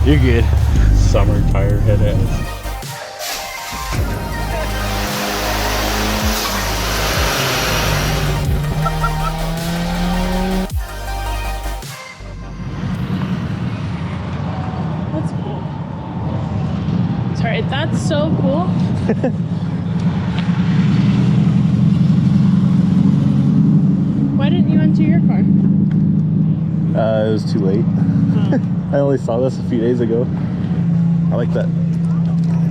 You're good. Summer tire head ass. That's cool. Sorry, that's so cool. Why didn't you enter your car? It was too late. Oh. I only saw this a few days ago. I like that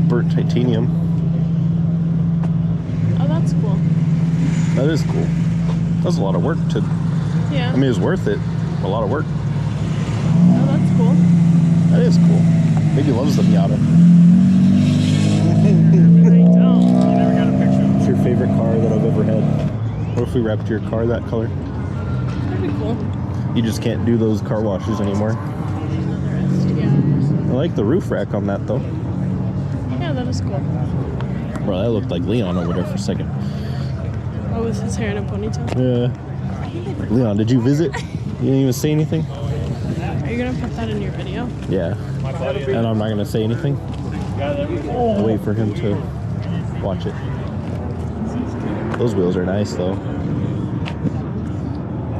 burnt titanium. Oh, that's cool. That is cool. That's a lot of work to. Yeah. I mean, it's worth it. A lot of work. Oh, that's cool. That is cool. Maybe loves the Miata. I don't. I never got a picture. What's your favorite car that I've ever had? What if we wrapped your car that color? That'd be cool. You just can't do those car washes anymore. I like the roof rack on that though. Yeah, that is cool. Bro, that looked like Leon over there for a second. Oh, with his hair in a ponytail? Yeah. Leon, did you visit? You didn't even say anything? Are you gonna put that in your video? Yeah. And I'm not gonna say anything. I'll wait for him to watch it. Those wheels are nice though.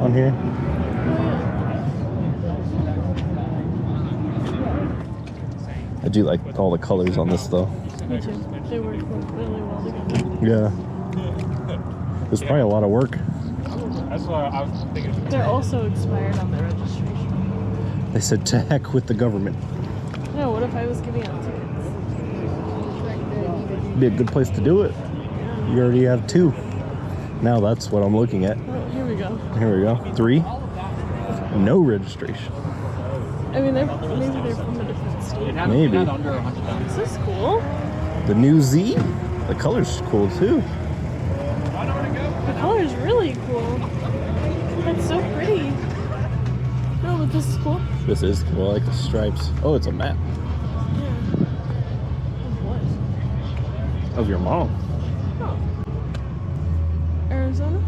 On here. I do like all the colors on this though. Me too. They work really well together. Yeah. There's probably a lot of work. That's what I was thinking. They're also expired on their registration. They said to heck with the government. No, what if I was giving out tickets? Be a good place to do it. Yeah. You already have 2. Now that's what I'm looking at. Oh, here we go. Here we go. 3. No registration. I mean, maybe they're from a different state. Maybe. This is cool. The new Z? The color's cool too. The color is really cool. That's so pretty. No, but this is cool. This is cool. I like the stripes. Oh, it's a map Yeah. Of what? of your mom. Oh. Arizona?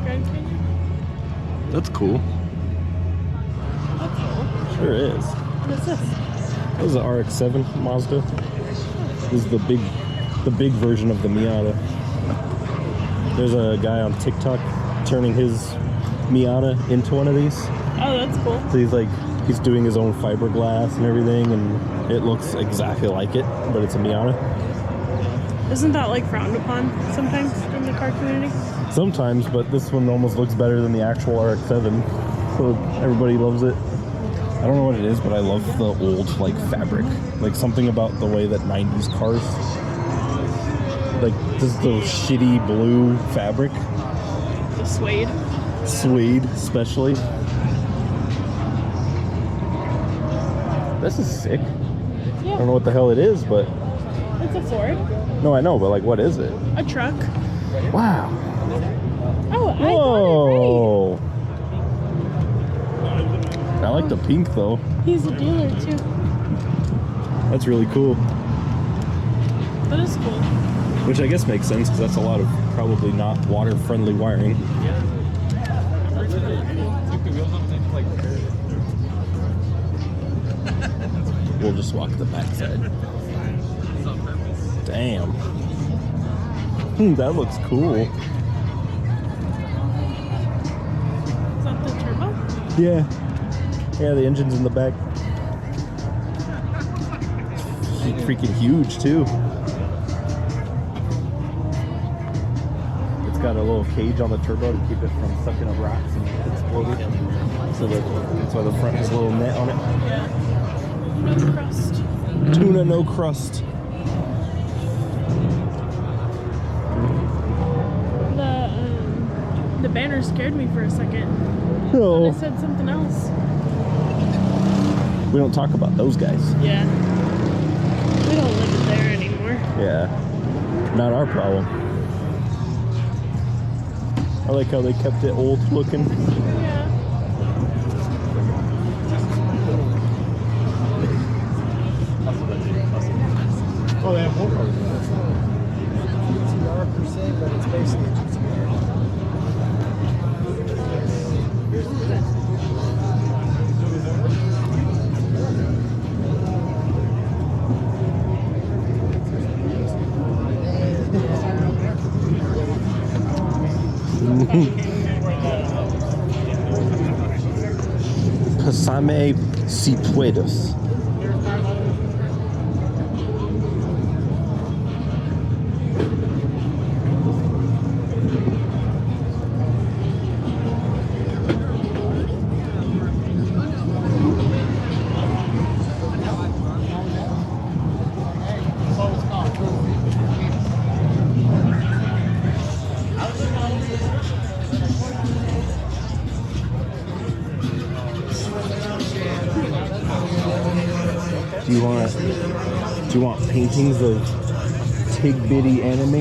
Grand Canyon? That's cool. That's cool. Sure is. What is this? That was the RX-7 Mazda. This is the big version of the Miata. There's a guy on TikTok turning his Miata into one of these. Oh, that's cool. So he's doing his own fiberglass and everything, and it looks exactly like it, but it's a Miata. Isn't that like frowned upon sometimes in the car community? Sometimes, but this one almost looks better than the actual RX-7, so everybody loves it. I don't know what it is, but I love the old fabric. Like something about the way that 90s cars, like this the shitty blue fabric. The suede. Suede, especially. This is sick. Yeah. I don't know what the hell it is, but It's a Ford. no, I know, but what is it? A truck. Wow. Oh, I got it Whoa. I like the pink though. right. He's a dealer too. That's really cool. That is cool. Which I guess makes sense because that's a lot of probably not water-friendly wiring. We'll just walk the backside. Damn. That looks cool. Is that the turbo? Yeah. Yeah, the engine's in the back. It's freaking huge too. It's got a little cage on the turbo to keep it from sucking up rocks and exploding. So that's why the front has a little net on it. Yeah. No crust. Tuna, no crust. The banner scared me for a second. No, I said something else. we don't talk about those guys. Yeah. We don't live there anymore. Yeah, not our problem. I like how they kept it old looking. Yeah. Oh, they have more cars. GTR per se, but it's basically GTR. Pásame si puedes. Do you want paintings of tig bitty anime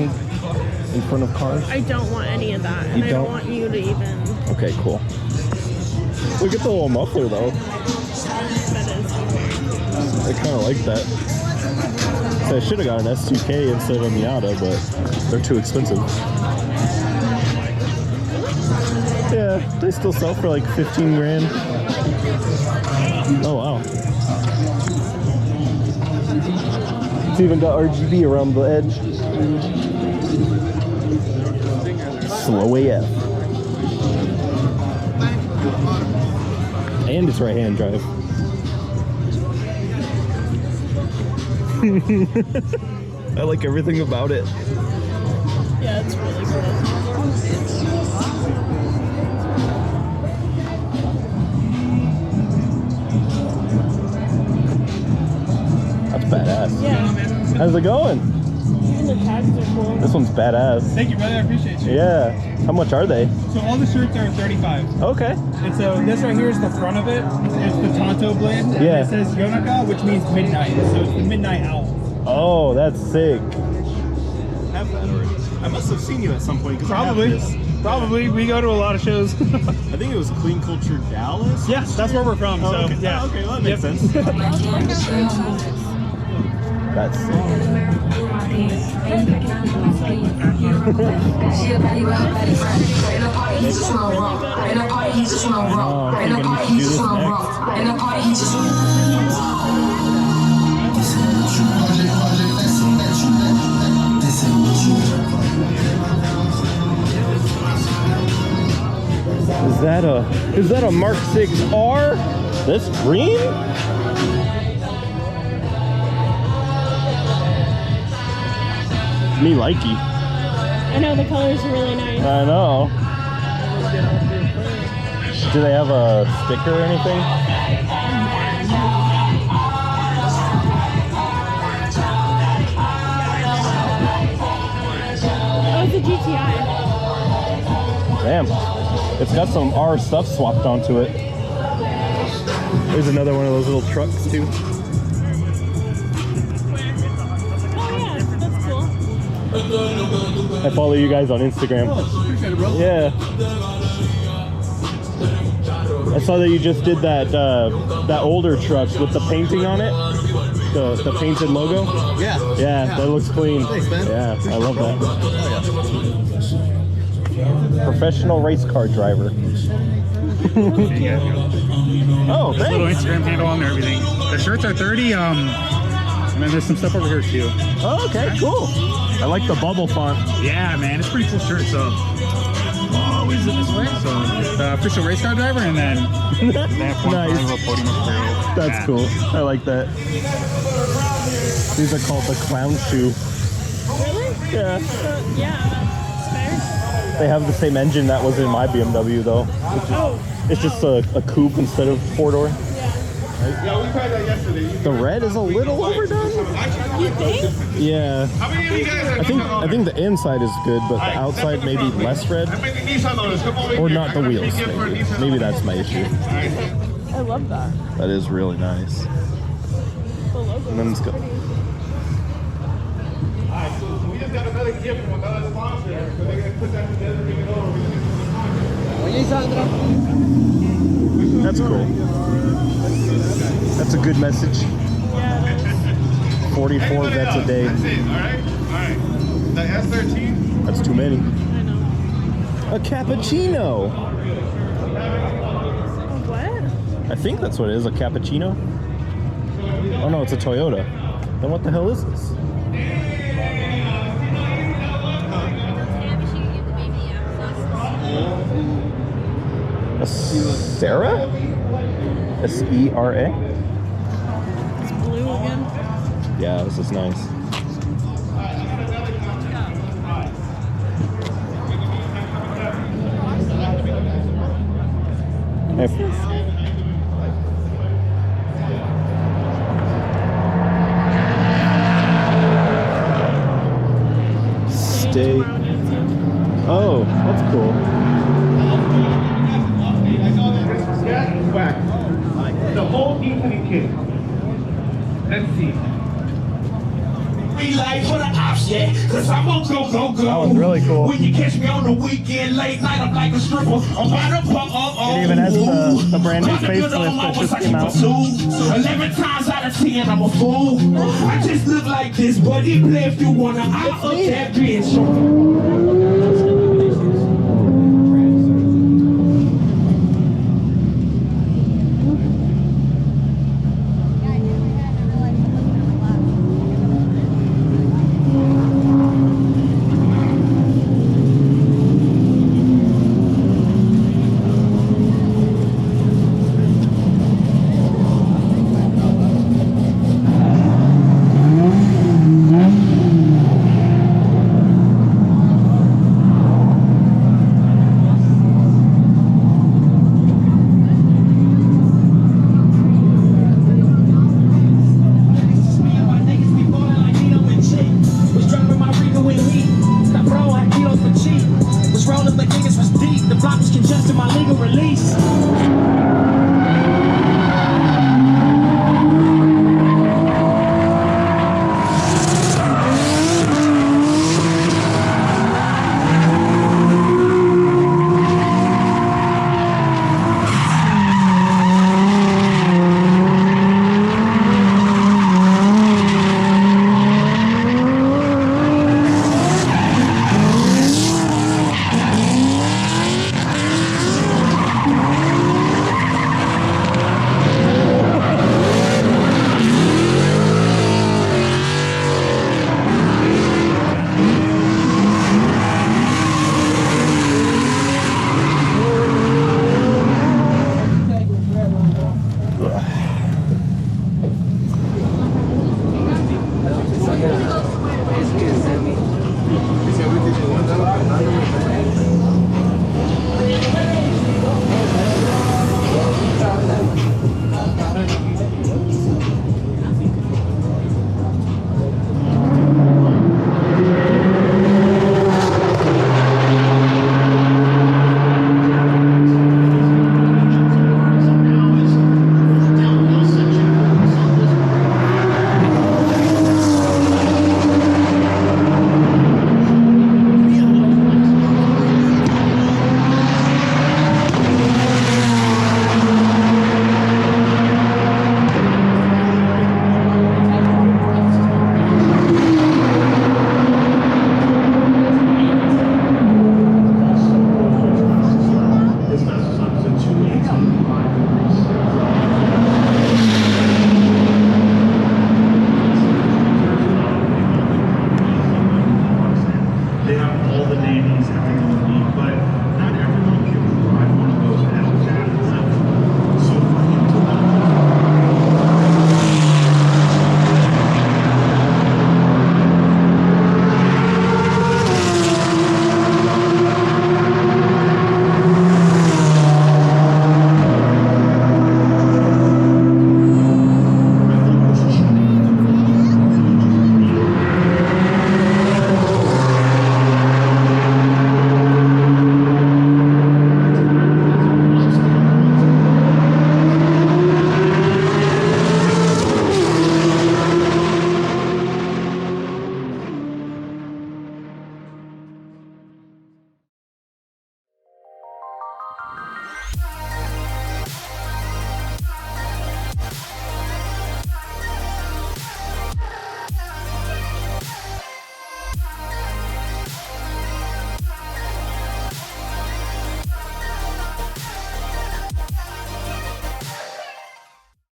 in front of cars? I don't want any of that. And You I don't don't? want you to even. Okay, cool. Look at the little muffler though. That is. I kind of like that. So I should have got an S2K instead of a Miata, but they're too expensive. Yeah, they still sell for like 15 grand. Oh wow. It's even got RGB around the edge. Slow AF. And it's right-hand drive. I like everything about it. Yeah, it's really cool. That's badass. Yeah. How's it going? Even the tags are cool. This one's badass. Thank you, brother. I appreciate you. Yeah. How much are they? So all the shirts are 35. Okay. And so this right here is the front of it. It's the Tonto blade. And Yeah. it says Yonaka, which means midnight. So it's the midnight owl. Oh, that's sick. Have that already. I must have seen you at some point. 'Cause I have Probably. this. Probably. We go to a lot of shows. I think it was Clean Culture Dallas. Yeah, that's where we're from. Oh, So okay. yeah. Oh, okay, well, that makes sense. That's sick. Is that a Mark 6R? This green? Me likey. I know the colors are really nice. I know. Do they have a sticker or anything? Oh, it's a GTI. Damn. It's got some R stuff swapped onto it. There's another one of those little trucks too. Oh yeah, that's cool. I follow you guys on Instagram. Yeah. I saw that you just did that that older truck with the painting on it. The painted logo. Yeah. Yeah, that looks clean. Thanks, man. Yeah, I love that. Professional race car driver. Oh, There's a little thanks. Instagram handle on there, everything. The shirts are 30. And then there's some stuff over here too. Oh, okay, cool. I like the bubble font. Yeah, man, it's a pretty cool shirt. So, oh, is it this way? So, the official race car driver, and then they have one Nice. little podium material. That's cool. I like that. These are called the clown shoe. Really? Yeah. Yeah, that's fair. They have the same engine that was in my BMW though. Oh, It's just a coupe instead of four-door. yeah. Yeah, we tried that yesterday. The red is a little overdone. You think? Yeah. How many of you guys have I think the inside is good, but the outside maybe less red. I think the Nissan owners, come over Or here. not the I got a wheels, free gift for a maybe. Nissan Maybe owner. that's my issue. I love that. That is really nice. The logo And then is it's got- pretty. Alright, so we just got another gift from another sponsor. So they're going to put that together, bring it over. That's cool. That's a good message. Yeah, it is. 44 Anybody vets a else? day. That's it, alright? Alright. The S13? That's too many. I know. A cappuccino. Oh, what? I think that's what it is, a cappuccino. Oh no, it's a Toyota. Then what the hell is this? Sarah? S-E-R-A? It's blue again. Yeah, this is nice. Hey. Stay. Oh, that's cool. The whole Ethan kid. Let's see. Be like for the ops, yeah, cause I'm on go. That one's really cool. When you catch me on the weekend, late night, I'm like a stripper. I'm by the pump, It even has the brand new facelift that just came out. 11 times out of 10, I'm a fool. I just look like this, buddy. Play if you wanna, I'll up that bitch.